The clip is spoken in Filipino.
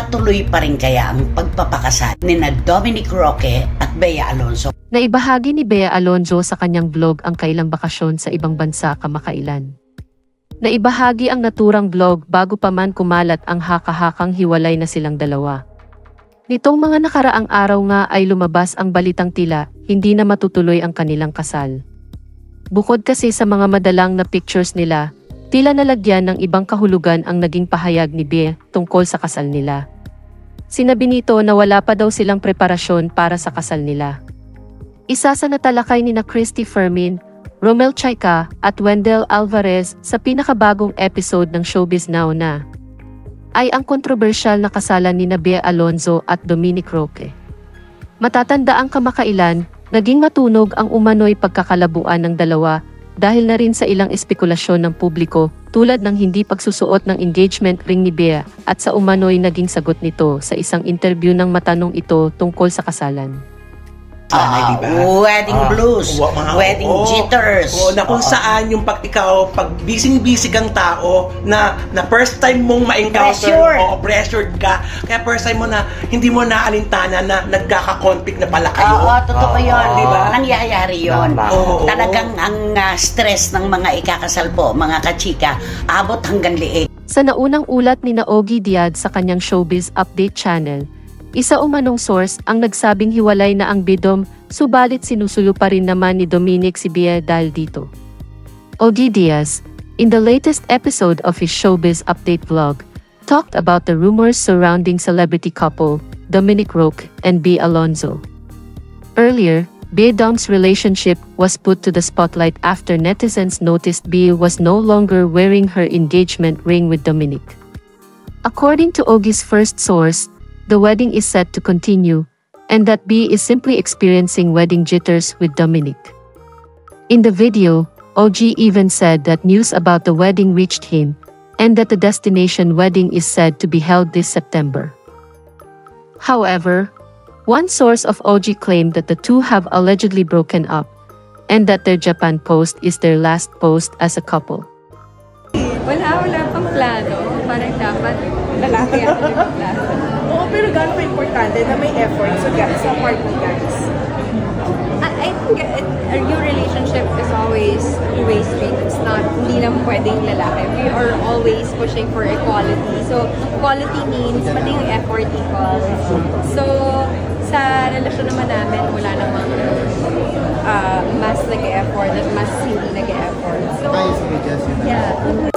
Magpapatuloy pa rin kaya ang pagpapakasal ni na Dominic Roque at Bea Alonzo? Naibahagi ni Bea Alonzo sa kanyang vlog ang kailang bakasyon sa ibang bansa kamakailan. Naibahagi ang naturang vlog bago pa man kumalat ang haka-hakang hiwalay na silang dalawa. Nitong mga nakaraang araw nga ay lumabas ang balitang tila hindi na matutuloy ang kanilang kasal. Bukod kasi sa mga madalang na pictures nila, tila nalagyan ng ibang kahulugan ang naging pahayag ni Bea tungkol sa kasal nila. Sinabi nito na wala pa daw silang preparasyon para sa kasal nila. Isa sa natalakay ni na Christy Fermin, Romel Chayka at Wendell Alvarez sa pinakabagong episode ng Showbiz Now na ay ang kontrobersyal na kasalan ni na Bea Alonzo at Dominic Roque. Matatanda ang kamakailan, naging matunog ang umano'y pagkakalabuan ng dalawa dahil na rin sa ilang espekulasyon ng publiko tulad ng hindi pagsusuot ng engagement ring ni Bea at sa umano'y naging sagot nito sa isang interview ng matanong ito tungkol sa kasalan. Wedding blues, wedding jitters. Na kung saan yung pag busy-busy kang tao na first time mong ma-encounter, pressured ka. Kaya first time mo na hindi mo naaalintana na nagkaka-conflict na pala kayo. Oo, totoo yun. Diba? Nangyayari yun. Talagang ang stress ng mga ikakasal po, mga kachika, abot hanggang liig. Sa naunang ulat ni na Ogie Diaz sa kanyang Showbiz Update channel, isa umanong source ang nagsabing hiwalay na ang bidom, subalit sinusulo pa rin naman ni Dominic si Bea dahil dito. Ogie Diaz, in the latest episode of his Showbiz Update vlog, talked about the rumors surrounding celebrity couple Dominic Roque and Bea Alonzo. Earlier, Bea Dom's relationship was put to the spotlight after netizens noticed Bea was no longer wearing her engagement ring with Dominic. According to Ogie's first source, the wedding is set to continue, and that Bea is simply experiencing wedding jitters with Dominic. In the video, Ogie even said that news about the wedding reached him, and that the destination wedding is said to be held this September. However, one source of Ogie claimed that the two have allegedly broken up, and that their Japan post is their last post as a couple. Wala pang plano. Parang dapat lalaki ako yung plano. Oo, pero gano'n pa importante na may effort sa part mo guys? I think your relationship is always two-way street. It's not, hindi lang pwedeng lalaki. We are always pushing for equality. So, equality means pati yung effort equal. So, sa relasyon naman namin, wala namang mas nag-e-effort at mas hindi nag-e-effort. So, yeah.